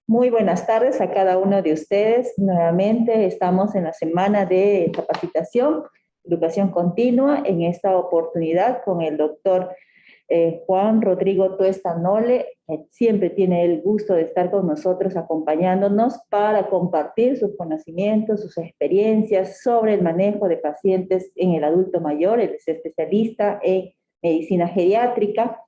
Muy buenas tardes a cada uno de ustedes. Nuevamente estamos en la semana de capacitación, educación continua, en esta oportunidad con el doctor Juan Rodrigo Tuesta Nole. Siempre tiene el gusto de estar con nosotros acompañándonos para compartir sus conocimientos, sus experiencias sobre el manejo de pacientes en el adulto mayor. Él es especialista en medicina geriátrica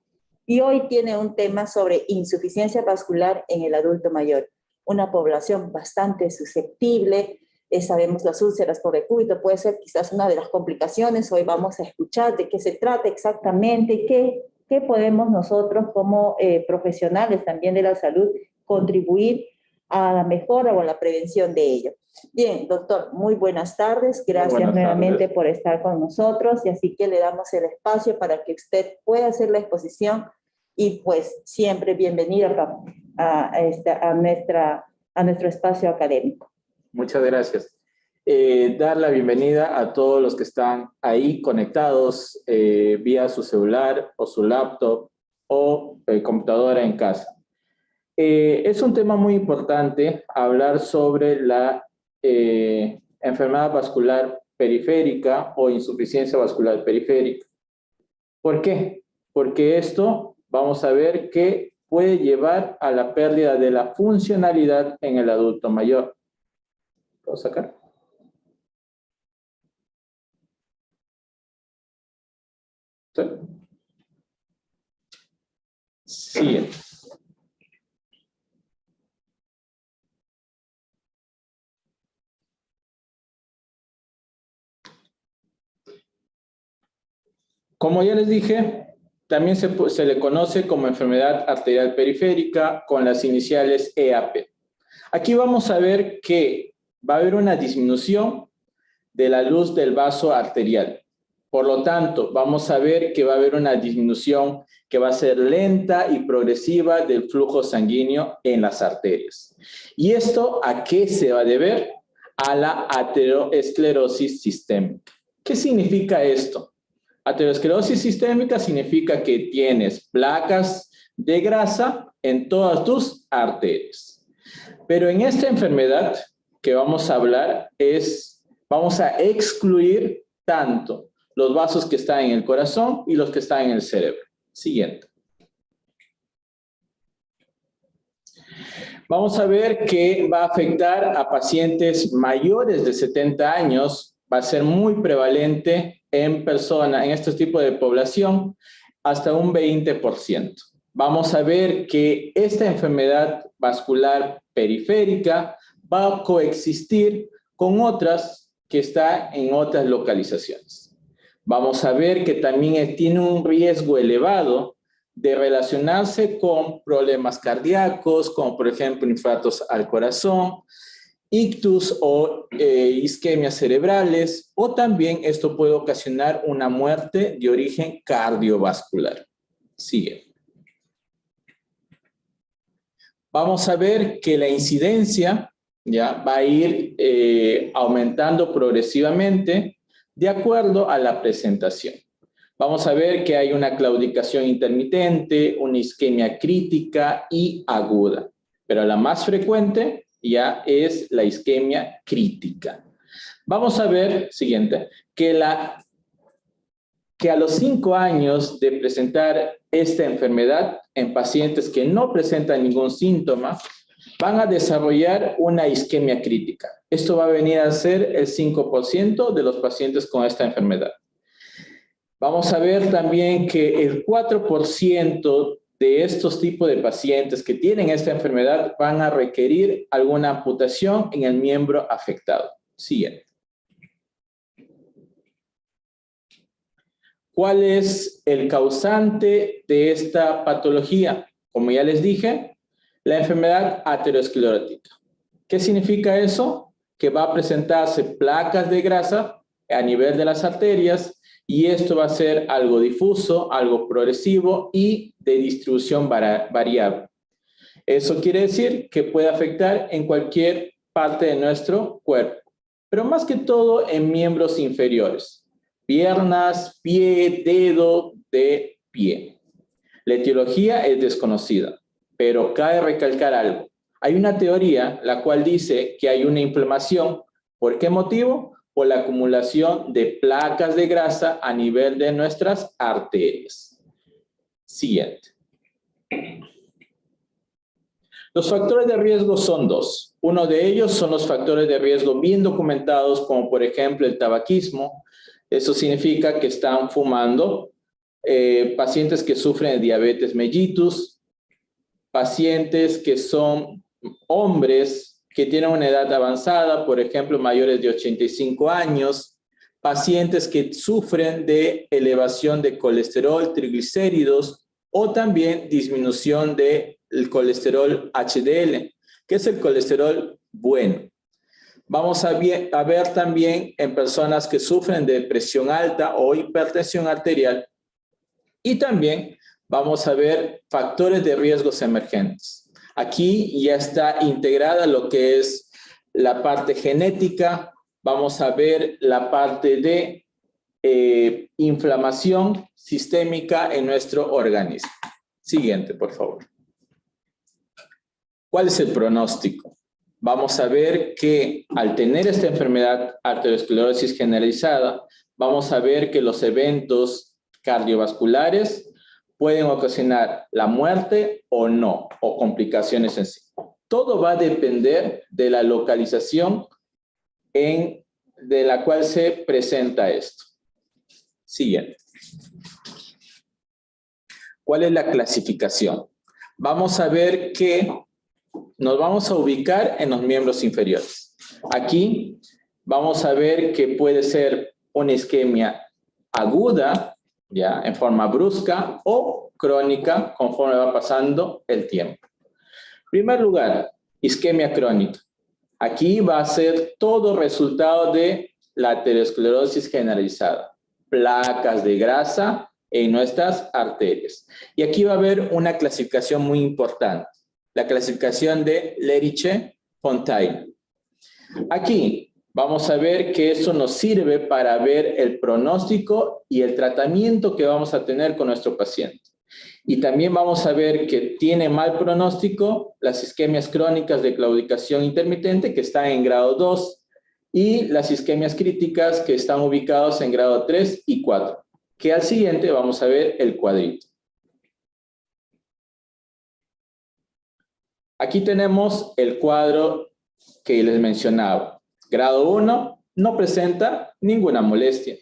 y hoy tiene un tema sobre insuficiencia vascular en el adulto mayor, una población bastante susceptible. Sabemos las úlceras por decúbito puede ser quizás una de las complicaciones. Hoy vamos a escuchar de qué se trata exactamente, qué podemos nosotros como profesionales también de la salud contribuir a la mejora o a la prevención de ello. Bien, doctor, muy buenas tardes. Gracias nuevamente por estar con nosotros, y así que le damos el espacio para que usted pueda hacer la exposición y pues siempre bienvenido a nuestro espacio académico. Muchas gracias. Dar la bienvenida a todos los que están ahí conectados vía su celular o su laptop o computadora en casa. Es un tema muy importante hablar sobre la enfermedad vascular periférica o insuficiencia vascular periférica. ¿Por qué? Porque esto vamos a ver que puede llevar a la pérdida de la funcionalidad en el adulto mayor. ¿Puedo sacar? Sí. Como ya les dije, también se le conoce como enfermedad arterial periférica con las iniciales EAP. Aquí vamos a ver que va a haber una disminución de la luz del vaso arterial. Por lo tanto, vamos a ver que va a haber una disminución que va a ser lenta y progresiva del flujo sanguíneo en las arterias. ¿Y esto a qué se va a deber? A la aterosclerosis sistémica. ¿Qué significa esto? Aterosclerosis sistémica significa que tienes placas de grasa en todas tus arterias. Pero en esta enfermedad que vamos a hablar vamos a excluir tanto los vasos que están en el corazón y los que están en el cerebro. Siguiente. Vamos a ver que va a afectar a pacientes mayores de 70 años, va a ser muy prevalente en personas, en este tipo de población, hasta un 20%. Vamos a ver que esta enfermedad vascular periférica va a coexistir con otras que están en otras localizaciones. Vamos a ver que también tiene un riesgo elevado de relacionarse con problemas cardíacos, como por ejemplo infartos al corazón, ictus o isquemias cerebrales, o también esto puede ocasionar una muerte de origen cardiovascular. Sigue. Vamos a ver que la incidencia ya va a ir aumentando progresivamente de acuerdo a la presentación. Vamos a ver que hay una claudicación intermitente, una isquemia crítica y aguda, pero la más frecuente ya es la isquemia crítica. Vamos a ver, siguiente, que a los 5 años de presentar esta enfermedad en pacientes que no presentan ningún síntoma, van a desarrollar una isquemia crítica. Esto va a venir a ser el 5% de los pacientes con esta enfermedad. Vamos a ver también que el 4% de estos tipos de pacientes que tienen esta enfermedad van a requerir alguna amputación en el miembro afectado. Siguiente. ¿Cuál es el causante de esta patología? Como ya les dije, la enfermedad aterosclerótica. ¿Qué significa eso? Que va a presentarse placas de grasa a nivel de las arterias, y esto va a ser algo difuso, algo progresivo y de distribución variable. Eso quiere decir que puede afectar en cualquier parte de nuestro cuerpo, pero más que todo en miembros inferiores, piernas, pie, dedo de pie. La etiología es desconocida, pero cabe recalcar algo. Hay una teoría la cual dice que hay una inflamación. ¿Por qué motivo? Por la acumulación de placas de grasa a nivel de nuestras arterias. Siguiente. Los factores de riesgo son dos. Uno de ellos son los factores de riesgo bien documentados, como por ejemplo el tabaquismo. Eso significa que están fumando. Pacientes que sufren de diabetes mellitus, pacientes que son hombres que tienen una edad avanzada, por ejemplo, mayores de 85 años, pacientes que sufren de elevación de colesterol, triglicéridos, o también disminución del colesterol HDL, que es el colesterol bueno. Vamos a ver también en personas que sufren de presión alta o hipertensión arterial, y también vamos a ver factores de riesgos emergentes. Aquí ya está integrada lo que es la parte genética. Vamos a ver la parte de inflamación sistémica en nuestro organismo. Siguiente, por favor. ¿Cuál es el pronóstico? Vamos a ver que al tener esta enfermedad, arteriosclerosis generalizada, vamos a ver que los eventos cardiovasculares pueden ocasionar la muerte o no, o complicaciones en sí. Todo va a depender de la localización de la cual se presenta esto. Siguiente. ¿Cuál es la clasificación? Vamos a ver que nos vamos a ubicar en los miembros inferiores. Aquí vamos a ver que puede ser una isquemia aguda, ya en forma brusca, o crónica conforme va pasando el tiempo. En primer lugar, isquemia crónica. Aquí va a ser todo resultado de la aterosclerosis generalizada, placas de grasa en nuestras arterias. Y aquí va a haber una clasificación muy importante, la clasificación de Leriche-Fontaine. Aquí vamos a ver que eso nos sirve para ver el pronóstico y el tratamiento que vamos a tener con nuestro paciente. Y también vamos a ver que tiene mal pronóstico las isquemias crónicas de claudicación intermitente que están en grado 2 y las isquemias críticas que están ubicados en grado 3 y 4, que al siguiente vamos a ver el cuadrito. Aquí tenemos el cuadro que les mencionaba. Grado 1 no presenta ninguna molestia,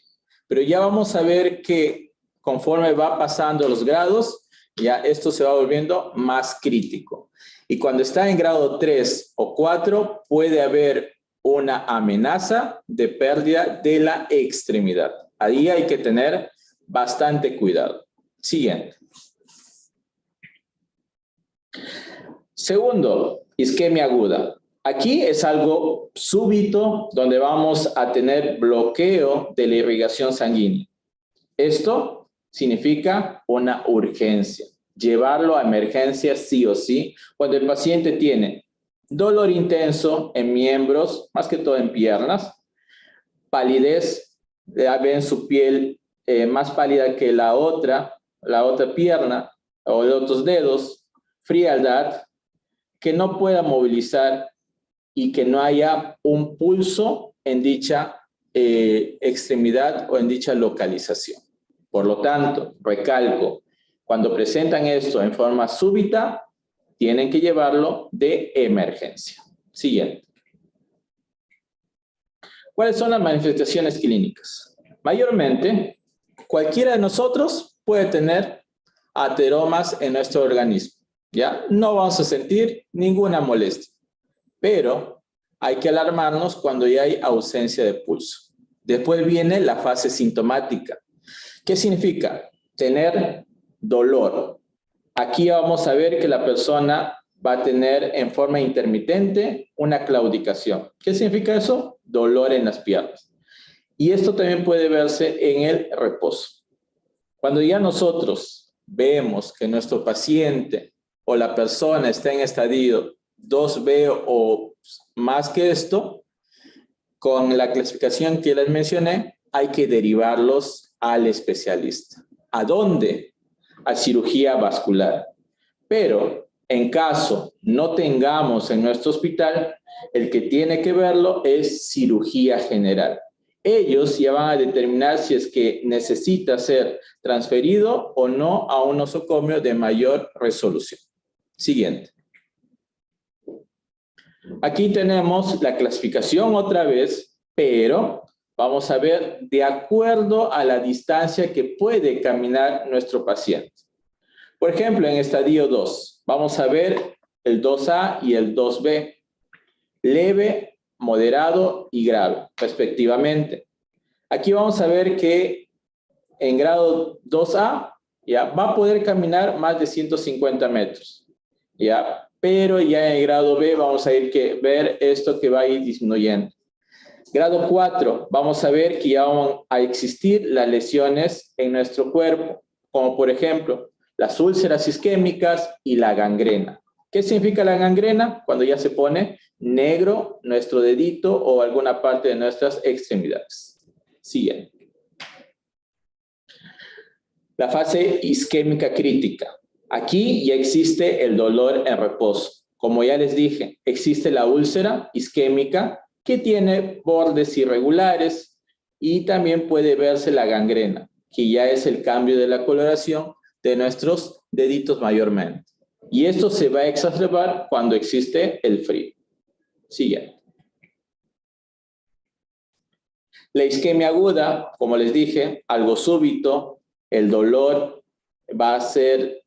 pero ya vamos a ver que conforme va pasando los grados, ya esto se va volviendo más crítico. Y cuando está en grado 3 o 4, puede haber una amenaza de pérdida de la extremidad. Ahí hay que tener bastante cuidado. Siguiente. Segundo, isquemia aguda. Aquí es algo súbito donde vamos a tener bloqueo de la irrigación sanguínea. Esto significa una urgencia. Llevarlo a emergencia sí o sí cuando el paciente tiene dolor intenso en miembros, más que todo en piernas, palidez, ven su piel más pálida que la otra pierna o de otros dedos, frialdad, que no pueda movilizar y que no haya un pulso en dicha extremidad o en dicha localización. Por lo tanto, recalco, cuando presentan esto en forma súbita, tienen que llevarlo de emergencia. Siguiente. ¿Cuáles son las manifestaciones clínicas? Mayormente, cualquiera de nosotros puede tener ateromas en nuestro organismo. ¿Ya? No vamos a sentir ninguna molestia, pero hay que alarmarnos cuando ya hay ausencia de pulso. Después viene la fase sintomática. ¿Qué significa? Tener dolor. Aquí vamos a ver que la persona va a tener en forma intermitente una claudicación. ¿Qué significa eso? Dolor en las piernas. Y esto también puede verse en el reposo. Cuando ya nosotros vemos que nuestro paciente o la persona está en estadio 2B o más que esto, con la clasificación que les mencioné, hay que derivarlos al especialista. ¿A dónde? A cirugía vascular. Pero en caso no tengamos en nuestro hospital, el que tiene que verlo es cirugía general. Ellos ya van a determinar si es que necesita ser transferido o no a un nosocomio de mayor resolución. Siguiente. Aquí tenemos la clasificación otra vez, pero vamos a ver de acuerdo a la distancia que puede caminar nuestro paciente. Por ejemplo, en estadio 2, vamos a ver el 2A y el 2B, leve, moderado y grave, respectivamente. Aquí vamos a ver que en grado 2A ya va a poder caminar más de 150 metros, ya, pero ya en el grado B vamos a ver esto que va a ir disminuyendo. Grado 4, vamos a ver que ya van a existir las lesiones en nuestro cuerpo, como por ejemplo las úlceras isquémicas y la gangrena. ¿Qué significa la gangrena? Cuando ya se pone negro nuestro dedito o alguna parte de nuestras extremidades. Siguiente. La fase isquémica crítica. Aquí ya existe el dolor en reposo. Como ya les dije, existe la úlcera isquémica que tiene bordes irregulares y también puede verse la gangrena, que ya es el cambio de la coloración de nuestros deditos mayormente. Y esto se va a exacerbar cuando existe el frío. Siguiente. La isquemia aguda, como les dije, algo súbito, el dolor va a ser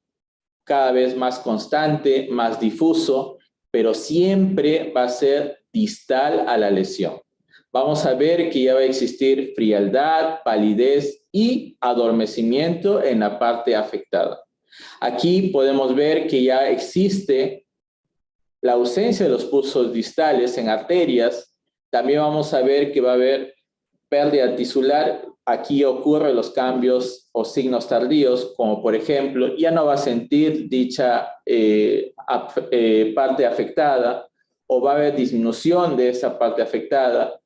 cada vez más constante, más difuso, pero siempre va a ser distal a la lesión. Vamos a ver que ya va a existir frialdad, palidez y adormecimiento en la parte afectada. Aquí podemos ver que ya existe la ausencia de los pulsos distales en arterias. También vamos a ver que va a haber pérdida tisular. Aquí ocurren los cambios o signos tardíos, como por ejemplo, ya no va a sentir dicha parte afectada, o va a haber disminución de esa parte afectada,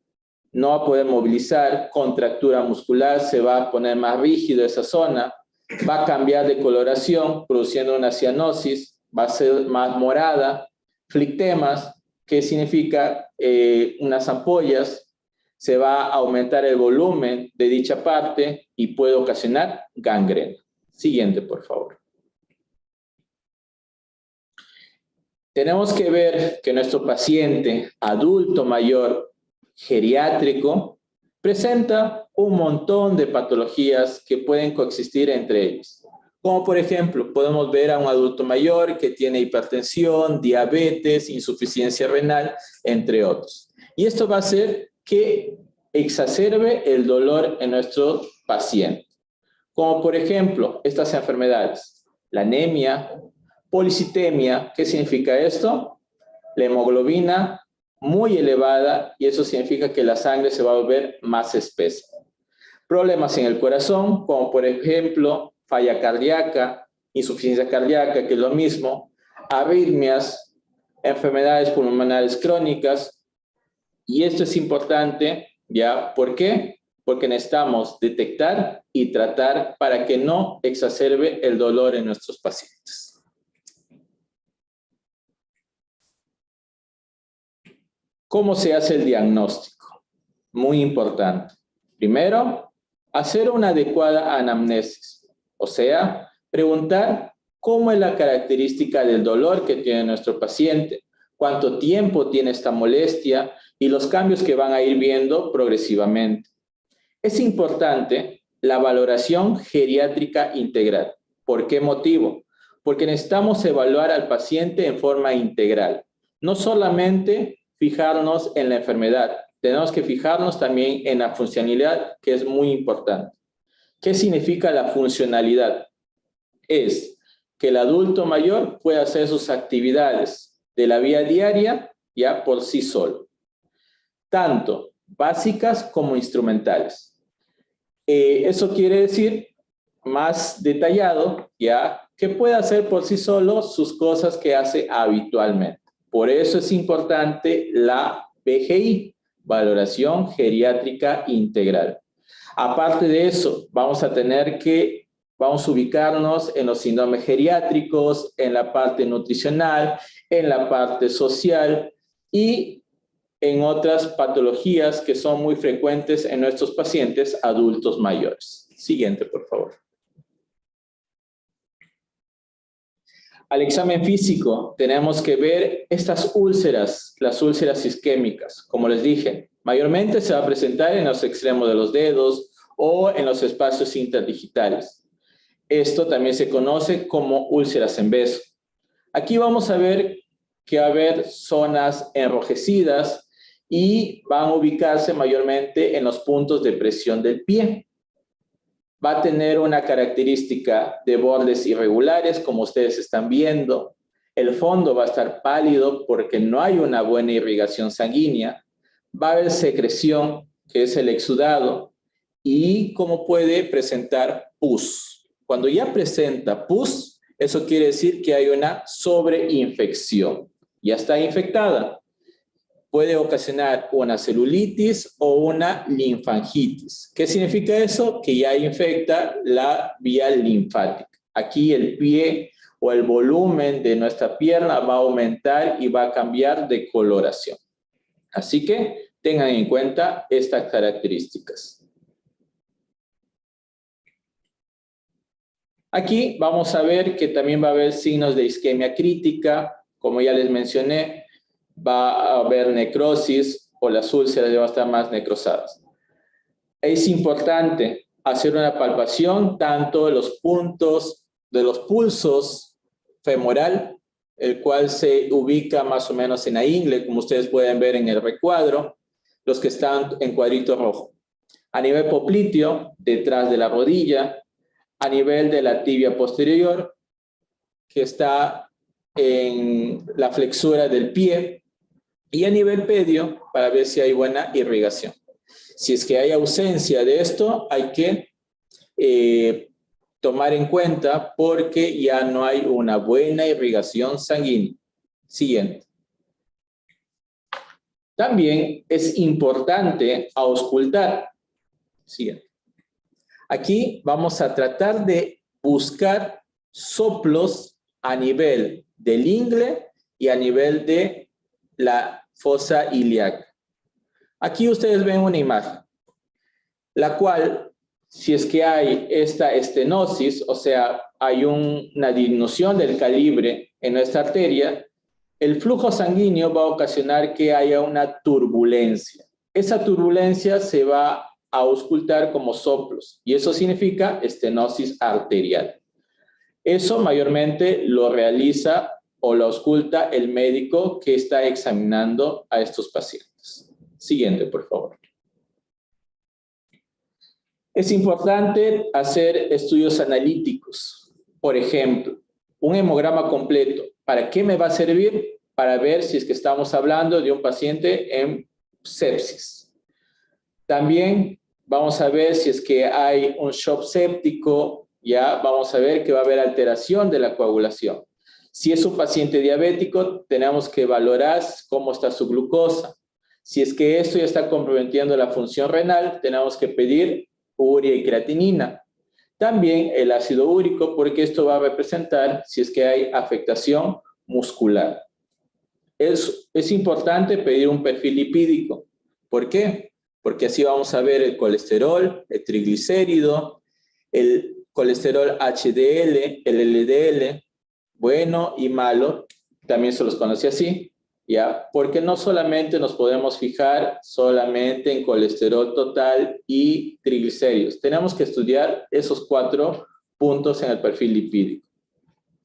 no va a poder movilizar, contractura muscular, se va a poner más rígido esa zona, va a cambiar de coloración, produciendo una cianosis, va a ser más morada, flictemas, que significa unas ampollas, se va a aumentar el volumen de dicha parte y puede ocasionar gangrena. Siguiente, por favor. Tenemos que ver que nuestro paciente adulto mayor geriátrico presenta un montón de patologías que pueden coexistir entre ellos. Como por ejemplo, podemos ver a un adulto mayor que tiene hipertensión, diabetes, insuficiencia renal, entre otros. Y esto va a hacer que exacerbe el dolor en nuestro paciente. Como por ejemplo, estas enfermedades, la anemia, policitemia. ¿Qué significa esto? La hemoglobina muy elevada, y eso significa que la sangre se va a volver más espesa. Problemas en el corazón, como por ejemplo falla cardíaca, insuficiencia cardíaca, que es lo mismo, arritmias, enfermedades pulmonares crónicas. Y esto es importante, ¿ya? ¿Por qué? Porque necesitamos detectar y tratar para que no exacerbe el dolor en nuestros pacientes. ¿Cómo se hace el diagnóstico? Muy importante. Primero, hacer una adecuada anamnesis, o sea, preguntar cómo es la característica del dolor que tiene nuestro paciente, cuánto tiempo tiene esta molestia y los cambios que van a ir viendo progresivamente. Es importante la valoración geriátrica integral. ¿Por qué motivo? Porque necesitamos evaluar al paciente en forma integral, no solamente fijarnos en la enfermedad, tenemos que fijarnos también en la funcionalidad, que es muy importante. ¿Qué significa la funcionalidad? Es que el adulto mayor pueda hacer sus actividades de la vida diaria ya por sí solo, tanto básicas como instrumentales. Eso quiere decir, más detallado, ya que pueda hacer por sí solo sus cosas que hace habitualmente. Por eso es importante la VGI, Valoración Geriátrica Integral. Aparte de eso, vamos a tener que Vamos a ubicarnos en los síndromes geriátricos, en la parte nutricional, en la parte social y en otras patologías que son muy frecuentes en nuestros pacientes adultos mayores. Siguiente, por favor. Al examen físico tenemos que ver estas úlceras, las úlceras isquémicas. Como les dije, mayormente se va a presentar en los extremos de los dedos o en los espacios interdigitales. Esto también se conoce como úlceras en beso. Aquí vamos a ver que va a haber zonas enrojecidas y van a ubicarse mayormente en los puntos de presión del pie. Va a tener una característica de bordes irregulares, como ustedes están viendo. El fondo va a estar pálido porque no hay una buena irrigación sanguínea. Va a haber secreción, que es el exudado, y como puede presentar pus. Cuando ya presenta pus, eso quiere decir que hay una sobreinfección. Ya está infectada. Puede ocasionar una celulitis o una linfangitis. ¿Qué significa eso? Que ya infecta la vía linfática. Aquí el pie o el volumen de nuestra pierna va a aumentar y va a cambiar de coloración. Así que tengan en cuenta estas características. Aquí vamos a ver que también va a haber signos de isquemia crítica. Como ya les mencioné, va a haber necrosis o las úlceras ya van a estar más necrosadas. Es importante hacer una palpación tanto de los puntos de los pulsos femoral, el cual se ubica más o menos en la ingle, como ustedes pueden ver en el recuadro, los que están en cuadrito rojo. A nivel popliteo, detrás de la rodilla, a nivel de la tibia posterior, que está en la flexura del pie, y a nivel pedio para ver si hay buena irrigación. Si es que hay ausencia de esto, hay que tomar en cuenta porque ya no hay una buena irrigación sanguínea. Siguiente. También es importante auscultar. Siguiente. Aquí vamos a tratar de buscar soplos a nivel del ingle y a nivel de la fosa ilíaca. Aquí ustedes ven una imagen, la cual, si es que hay esta estenosis, o sea, hay una disminución del calibre en nuestra arteria, el flujo sanguíneo va a ocasionar que haya una turbulencia. Esa turbulencia se va a auscultar como soplos, y eso significa estenosis arterial. Eso mayormente lo realiza o lo ausculta el médico que está examinando a estos pacientes. Siguiente, por favor. Es importante hacer estudios analíticos. Por ejemplo, un hemograma completo. ¿Para qué me va a servir? Para ver si es que estamos hablando de un paciente en sepsis. También vamos a ver si es que hay un shock séptico. Ya vamos a ver que va a haber alteración de la coagulación. Si es un paciente diabético, tenemos que valorar cómo está su glucosa. Si es que esto ya está comprometiendo la función renal, tenemos que pedir urea y creatinina. También el ácido úrico, porque esto va a representar si es que hay afectación muscular. Es importante pedir un perfil lipídico. ¿Por qué? Porque así vamos a ver el colesterol, el triglicérido, el colesterol HDL, el LDL, bueno y malo, también se los conoce así, ¿ya? Porque no solamente nos podemos fijar solamente en colesterol total y triglicéridos. Tenemos que estudiar esos 4 puntos en el perfil lipídico.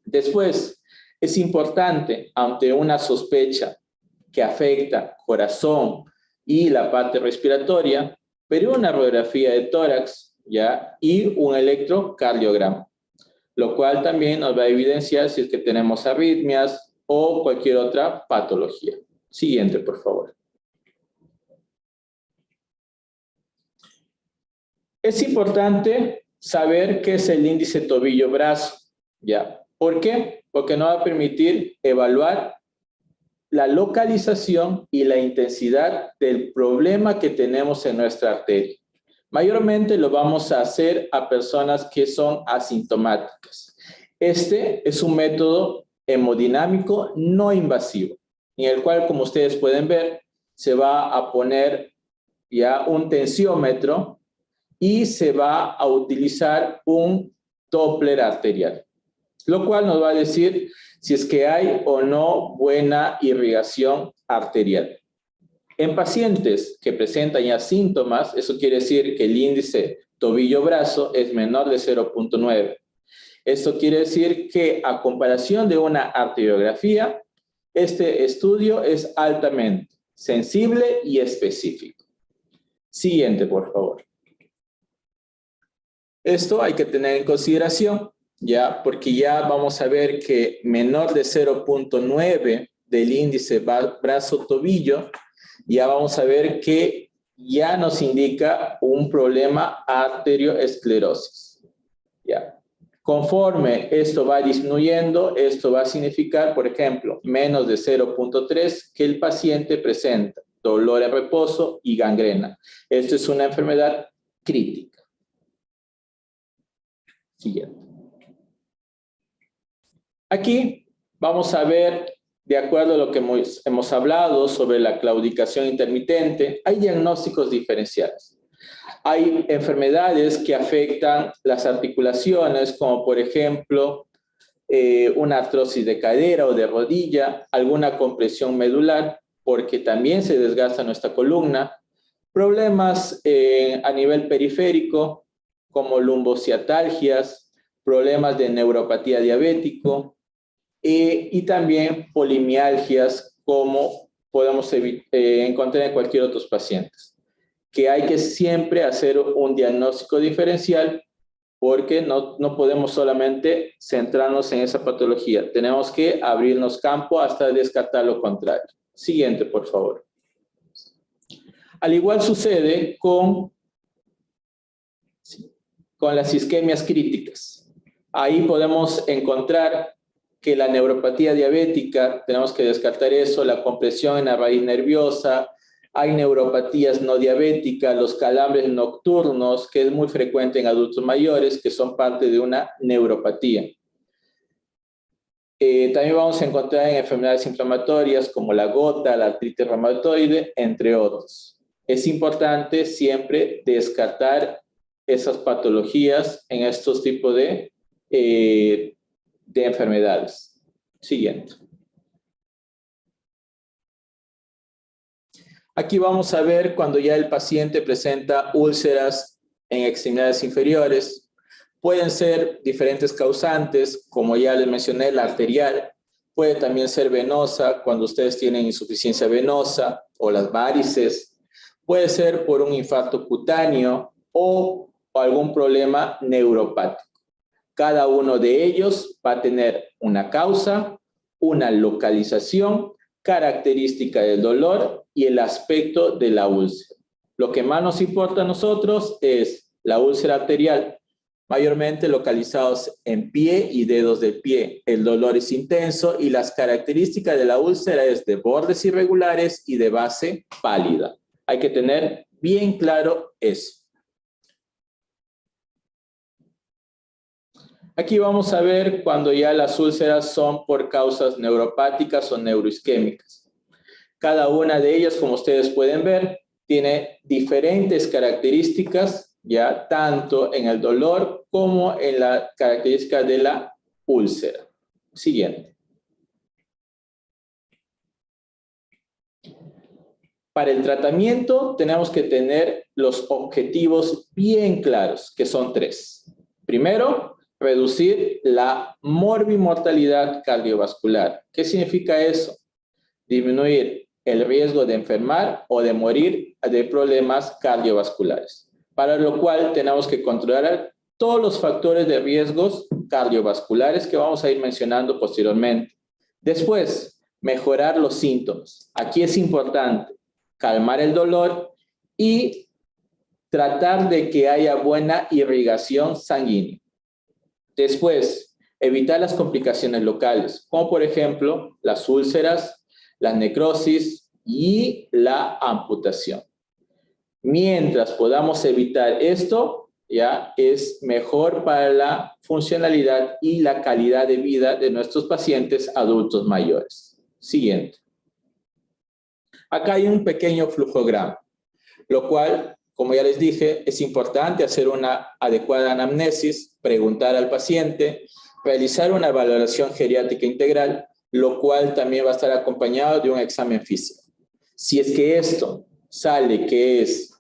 Después, es importante, ante una sospecha que afecta corazón y la parte respiratoria, pedir una radiografía de tórax, ¿ya? Y un electrocardiograma, lo cual también nos va a evidenciar si es que tenemos arritmias o cualquier otra patología. Siguiente, por favor. Es importante saber qué es el índice tobillo-brazo, ¿ya? ¿Por qué? Porque nos va a permitir evaluar la localización y la intensidad del problema que tenemos en nuestra arteria. Mayormente lo vamos a hacer a personas que son asintomáticas. Este es un método hemodinámico no invasivo, en el cual, como ustedes pueden ver, se va a poner ya un tensiómetro y se va a utilizar un Doppler arterial, lo cual nos va a decir si es que hay o no buena irrigación arterial. En pacientes que presentan ya síntomas, eso quiere decir que el índice tobillo-brazo es menor de 0.9. Esto quiere decir que a comparación de una arteriografía, este estudio es altamente sensible y específico. Siguiente, por favor. Esto hay que tener en consideración, ya, porque ya vamos a ver que menor de 0.9 del índice brazo-tobillo, ya vamos a ver que ya nos indica un problema arterioesclerosis. Ya. Conforme esto va disminuyendo, esto va a significar, por ejemplo, menos de 0.3 que el paciente presenta dolor en reposo y gangrena. Esto es una enfermedad crítica. Siguiente. Aquí vamos a ver, de acuerdo a lo que hemos hablado sobre la claudicación intermitente, hay diagnósticos diferenciales. Hay enfermedades que afectan las articulaciones, como por ejemplo una artrosis de cadera o de rodilla, alguna compresión medular, porque también se desgasta nuestra columna, problemas a nivel periférico, como lumbociatalgias, problemas de neuropatía diabético, y también polimialgias, como podemos encontrar en cualquier otro paciente. Que hay que siempre hacer un diagnóstico diferencial, porque no podemos solamente centrarnos en esa patología. Tenemos que abrirnos campo hasta descartar lo contrario. Siguiente, por favor. Al igual sucede con las isquemias críticas. Ahí podemos encontrar que la neuropatía diabética, tenemos que descartar eso, la compresión en la raíz nerviosa, hay neuropatías no diabéticas, los calambres nocturnos, que es muy frecuente en adultos mayores, que son parte de una neuropatía. También vamos a encontrar en enfermedades inflamatorias como la gota, la artritis reumatoide, entre otros. Es importante siempre descartar esas patologías en estos tipos de enfermedades. Siguiente. Aquí vamos a ver cuando ya el paciente presenta úlceras en extremidades inferiores. Pueden ser diferentes causantes, como ya les mencioné, la arterial. Puede también ser venosa, cuando ustedes tienen insuficiencia venosa o las varices. Puede ser por un infarto cutáneo o algún problema neuropático. Cada uno de ellos va a tener una causa, una localización, característica del dolor y el aspecto de la úlcera. Lo que más nos importa a nosotros es la úlcera arterial, mayormente localizados en pie y dedos del pie. El dolor es intenso y las características de la úlcera es de bordes irregulares y de base pálida. Hay que tener bien claro eso. Aquí vamos a ver cuando ya las úlceras son por causas neuropáticas o neuroisquémicas. Cada una de ellas, como ustedes pueden ver, tiene diferentes características, ya tanto en el dolor como en la característica de la úlcera. Siguiente. Para el tratamiento tenemos que tener los objetivos bien claros, que son 3. Primero, reducir la morbimortalidad cardiovascular. ¿Qué significa eso? Disminuir el riesgo de enfermar o de morir de problemas cardiovasculares, para lo cual tenemos que controlar todos los factores de riesgos cardiovasculares que vamos a ir mencionando posteriormente. Después, mejorar los síntomas. Aquí es importante calmar el dolor y tratar de que haya buena irrigación sanguínea. Después, evitar las complicaciones locales, como por ejemplo las úlceras, la necrosis y la amputación. Mientras podamos evitar esto, ya es mejor para la funcionalidad y la calidad de vida de nuestros pacientes adultos mayores. Siguiente. Acá hay un pequeño flujograma, lo cual, como ya les dije, es importante hacer una adecuada anamnesis, preguntar al paciente, realizar una valoración geriátrica integral, lo cual también va a estar acompañado de un examen físico. Si es que esto sale que es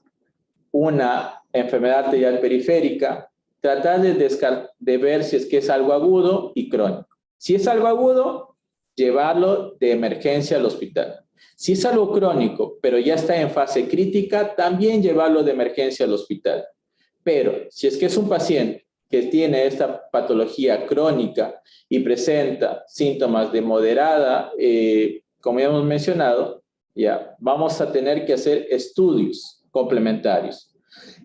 una enfermedad arterial periférica, tratar de ver si es que es algo agudo y crónico. Si es algo agudo, llevarlo de emergencia al hospital. Si es algo crónico, pero ya está en fase crítica, también llevarlo de emergencia al hospital. Pero si es que es un paciente que tiene esta patología crónica y presenta síntomas de moderada, como ya hemos mencionado, ya vamos a tener que hacer estudios complementarios.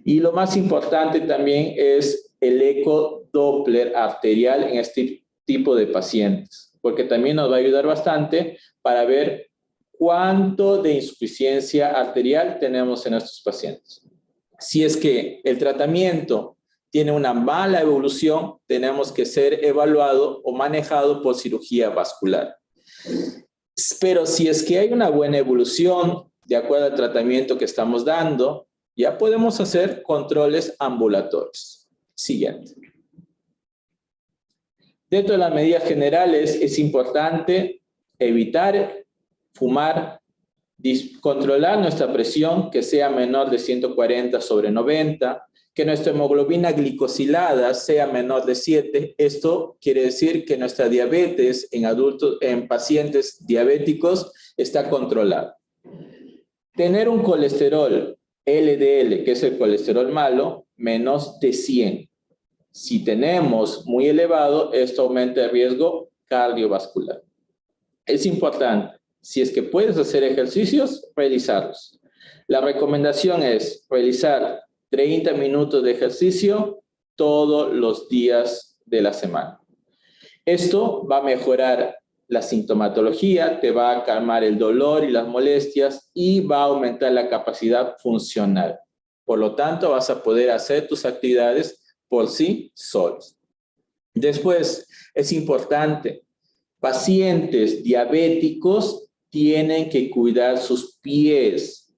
Y lo más importante también es el eco Doppler arterial en este tipo de pacientes, porque también nos va a ayudar bastante para ver cuánto de insuficiencia arterial tenemos en estos pacientes. Si es que el tratamiento tiene una mala evolución, tenemos que ser evaluado o manejado por cirugía vascular. Pero si es que hay una buena evolución, de acuerdo al tratamiento que estamos dando, ya podemos hacer controles ambulatorios. Siguiente. Dentro de las medidas generales es importante evitar fumar, controlar nuestra presión que sea menor de 140/90, que nuestra hemoglobina glicosilada sea menor de 7. Esto quiere decir que nuestra diabetes en adultos, en pacientes diabéticos, está controlada. Tener un colesterol LDL, que es el colesterol malo, menos de 100. Si tenemos muy elevado, esto aumenta el riesgo cardiovascular. Es importante, si es que puedes hacer ejercicios, realizarlos. La recomendación es realizar 30 minutos de ejercicio todos los días de la semana. Esto va a mejorar la sintomatología, te va a calmar el dolor y las molestias y va a aumentar la capacidad funcional. Por lo tanto, vas a poder hacer tus actividades por sí solos. Después, es importante, pacientes diabéticos tienen que cuidar sus pies.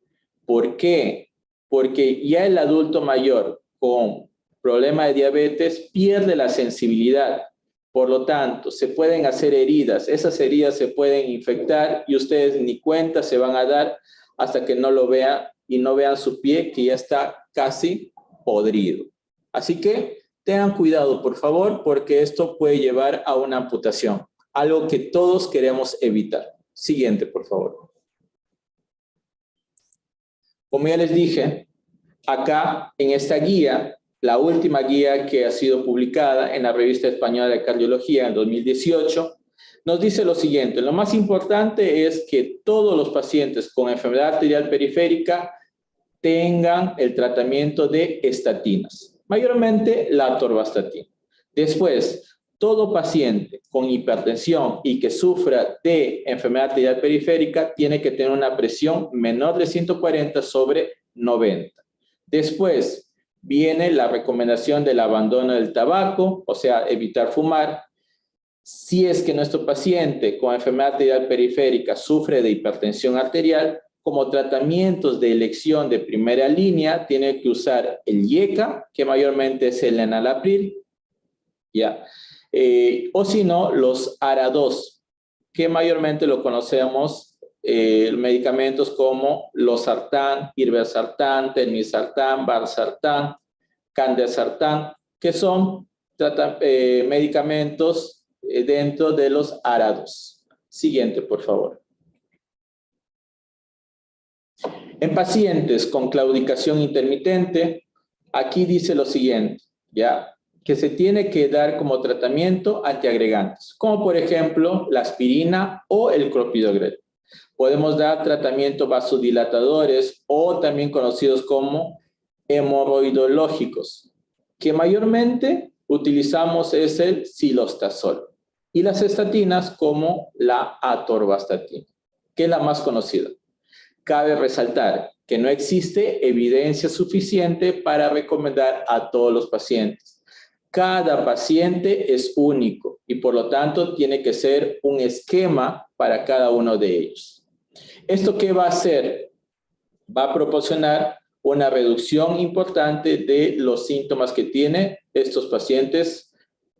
¿Por qué? Porque ya el adulto mayor con problema de diabetes pierde la sensibilidad. Por lo tanto, se pueden hacer heridas. Esas heridas se pueden infectar y ustedes ni cuenta se van a dar hasta que no lo vean y no vean su pie que ya está casi podrido. Así que tengan cuidado, por favor, porque esto puede llevar a una amputación, algo que todos queremos evitar. Siguiente, por favor. Como ya les dije, acá en esta guía, la última guía que ha sido publicada en la Revista Española de Cardiología en 2018, nos dice lo siguiente: lo más importante es que todos los pacientes con enfermedad arterial periférica tengan el tratamiento de estatinas, mayormente la atorvastatina. Después, todo paciente con hipertensión y que sufra de enfermedad arterial periférica tiene que tener una presión menor de 140/90. Después, viene la recomendación del abandono del tabaco, o sea, evitar fumar. Si es que nuestro paciente con enfermedad arterial periférica sufre de hipertensión arterial, como tratamientos de elección de primera línea, tiene que usar el IECA, que mayormente es el enalapril, ¿ya? O si no, los ARA2, que mayormente lo conocemos, medicamentos como losartán, irbesartán, telmisartán, valsartán, candesartán, que son medicamentos dentro de los ARA2. Siguiente, por favor. En pacientes con claudicación intermitente, aquí dice lo siguiente, ¿ya? Que se tiene que dar como tratamiento antiagregantes, como por ejemplo la aspirina o el clopidogrel. Podemos dar tratamientos vasodilatadores o también conocidos como hemorroidológicos, que mayormente utilizamos es el cilostazol, y las estatinas como la atorvastatina, que es la más conocida. Cabe resaltar que no existe evidencia suficiente para recomendar a todos los pacientes. Cada paciente es único y por lo tanto tiene que ser un esquema para cada uno de ellos. ¿Esto qué va a hacer? Va a proporcionar una reducción importante de los síntomas que tienen estos pacientes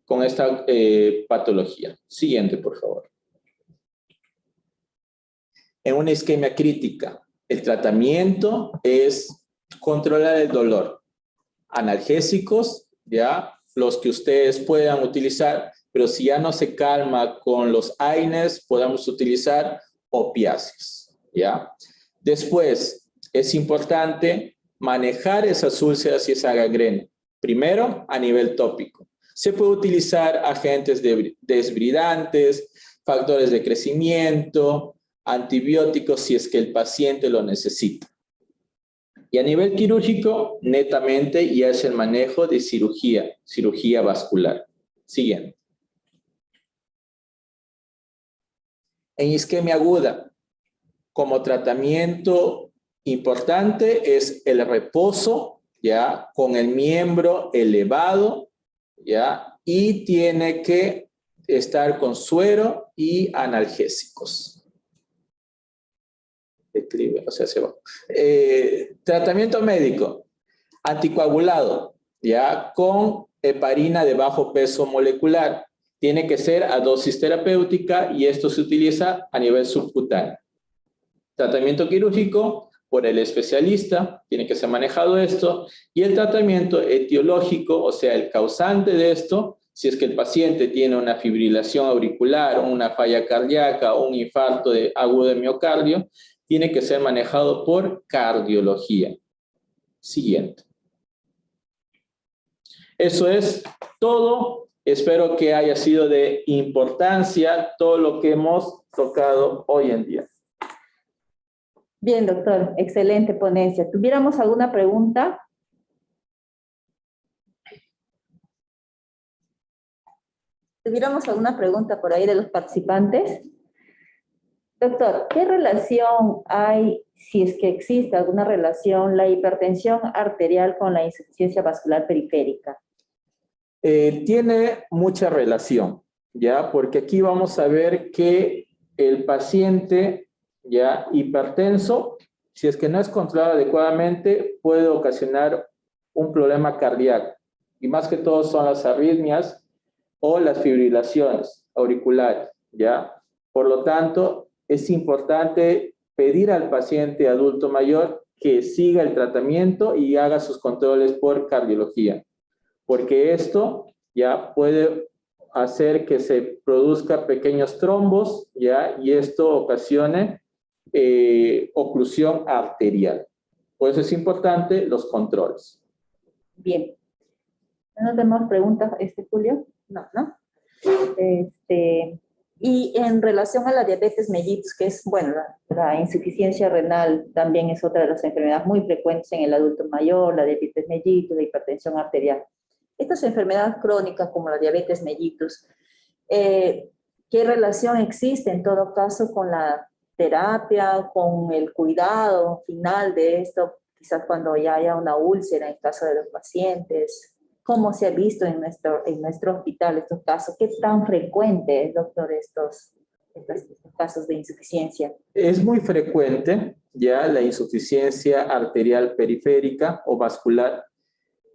con esta patología. Siguiente, por favor. En una isquemia crítica, el tratamiento es controlar el dolor. Analgésicos, ya, los que ustedes puedan utilizar, pero si ya no se calma con los AINES, podemos utilizar opiáceos, ¿ya? Después, es importante manejar esas úlceras y esa gangrena. Primero, a nivel tópico. Se puede utilizar agentes desbridantes, factores de crecimiento, antibióticos si es que el paciente lo necesita. Y a nivel quirúrgico, netamente ya es el manejo de cirugía vascular. Siguiente. En isquemia aguda, como tratamiento importante es el reposo, ¿ya? Con el miembro elevado, ¿ya? Y tiene que estar con suero y analgésicos. O sea, se va. Tratamiento médico, anticoagulado, ¿ya? Con heparina de bajo peso molecular. Tiene que ser a dosis terapéutica y esto se utiliza a nivel subcutáneo. Tratamiento quirúrgico por el especialista, tiene que ser manejado esto. Y el tratamiento etiológico, o sea, el causante de esto, si es que el paciente tiene una fibrilación auricular, una falla cardíaca o un infarto agudo de miocardio, tiene que ser manejado por cardiología. Siguiente. Eso es todo. Espero que haya sido de importancia todo lo que hemos tocado hoy en día. Bien, doctor. Excelente ponencia. ¿Tuviéramos alguna pregunta? ¿Tuviéramos alguna pregunta por ahí de los participantes? Doctor, ¿qué relación hay, si es que existe alguna relación, la hipertensión arterial con la insuficiencia vascular periférica? Tiene mucha relación, ¿ya? Porque aquí vamos a ver que el paciente, ya hipertenso, si es que no es controlado adecuadamente, puede ocasionar un problema cardíaco. Y más que todo son las arritmias o las fibrilaciones auriculares, ¿ya? Por lo tanto, es importante pedir al paciente adulto mayor que siga el tratamiento y haga sus controles por cardiología, porque esto ya puede hacer que se produzcan pequeños trombos, ¿ya? Y esto ocasione oclusión arterial. Por eso es importante los controles. Bien. ¿No tenemos preguntas, Julio? No, ¿no? Y en relación a la diabetes mellitus, que es, bueno, la insuficiencia renal también es otra de las enfermedades muy frecuentes en el adulto mayor, la diabetes mellitus, la hipertensión arterial. Estas enfermedades crónicas como la diabetes mellitus, ¿qué relación existe en todo caso con la terapia, con el cuidado final de esto, quizás cuando ya haya una úlcera en caso de los pacientes? ¿Cómo se ha visto en nuestro hospital estos casos? ¿Qué tan frecuente es, doctor, estos casos de insuficiencia? Es muy frecuente ya la insuficiencia arterial periférica o vascular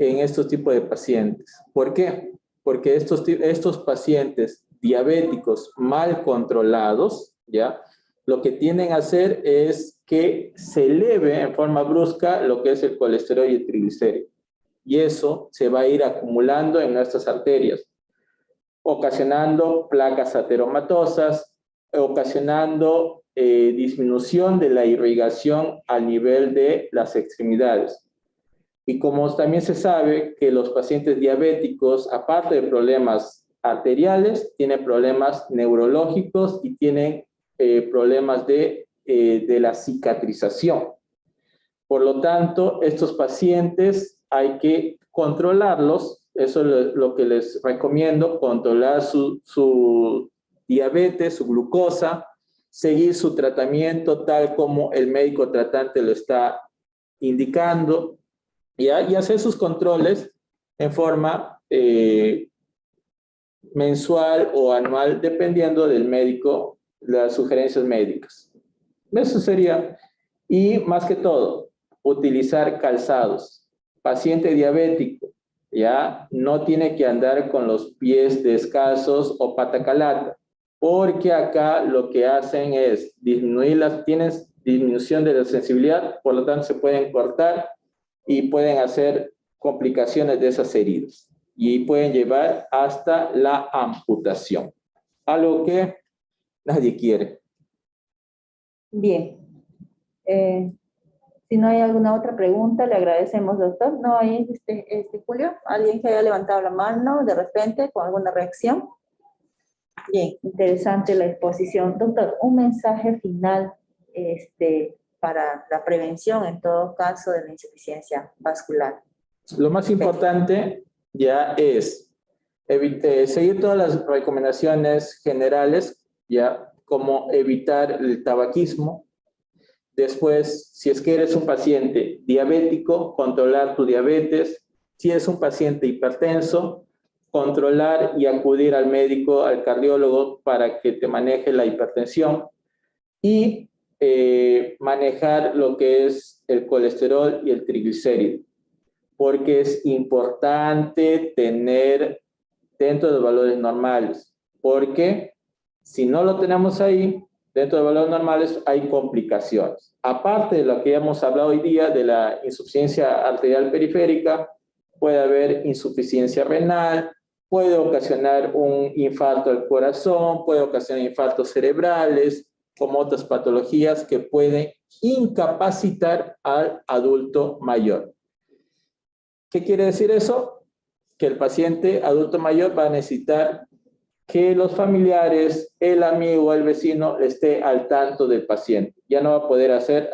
en estos tipos de pacientes. ¿Por qué? Porque estos pacientes diabéticos mal controlados, ¿ya? Lo que tienden a hacer es que se eleve en forma brusca lo que es el colesterol y el triglicérido. Y eso se va a ir acumulando en nuestras arterias, ocasionando placas ateromatosas, ocasionando disminución de la irrigación al nivel de las extremidades. Y como también se sabe que los pacientes diabéticos, aparte de problemas arteriales, tienen problemas neurológicos y tienen problemas de la cicatrización. Por lo tanto, estos pacientes hay que controlarlos. Eso es lo que les recomiendo, controlar su diabetes, su glucosa, seguir su tratamiento tal como el médico tratante lo está indicando, ¿ya? Y hacer sus controles en forma mensual o anual, dependiendo del médico, las sugerencias médicas. Eso sería. Y más que todo, utilizar calzados. Paciente diabético, ya no tiene que andar con los pies descalzos o patacalata, porque acá lo que hacen es tienen disminución de la sensibilidad, por lo tanto se pueden cortar y pueden hacer complicaciones de esas heridas y pueden llevar hasta la amputación, algo que nadie quiere. Bien. Si no hay alguna otra pregunta, le agradecemos, doctor. ¿No hay, Julio? ¿Alguien que haya levantado la mano de repente con alguna reacción? Bien, interesante la exposición. Doctor, un mensaje final para la prevención, en todo caso, de la insuficiencia vascular. Lo más importante ya es seguir todas las recomendaciones generales, ya como evitar el tabaquismo. Después, si es que eres un paciente diabético, controlar tu diabetes. Si eres un paciente hipertenso, controlar y acudir al médico, al cardiólogo, para que te maneje la hipertensión. Y manejar lo que es el colesterol y el triglicérido, porque es importante tener dentro de los valores normales, porque si no lo tenemos ahí, dentro de valores normales hay complicaciones. Aparte de lo que ya hemos hablado hoy día de la insuficiencia arterial periférica, puede haber insuficiencia renal, puede ocasionar un infarto al corazón, puede ocasionar infartos cerebrales, como otras patologías que pueden incapacitar al adulto mayor. ¿Qué quiere decir eso? Que el paciente adulto mayor va a necesitar que los familiares, el amigo o el vecino esté al tanto del paciente. Ya no va a poder hacer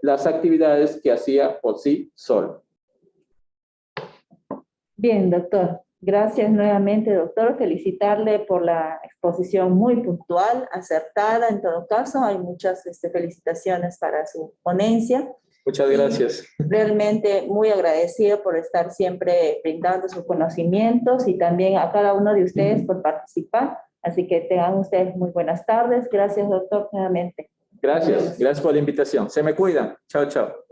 las actividades que hacía por sí solo. Bien, doctor. Gracias nuevamente, doctor. Felicitarle por la exposición muy puntual, acertada en todo caso. Hay muchas felicitaciones para su ponencia. Muchas gracias. Realmente muy agradecido por estar siempre brindando sus conocimientos y también a cada uno de ustedes por participar. Así que tengan ustedes muy buenas tardes. Gracias, doctor, nuevamente. Gracias por la invitación. Se me cuidan. Chao, chao.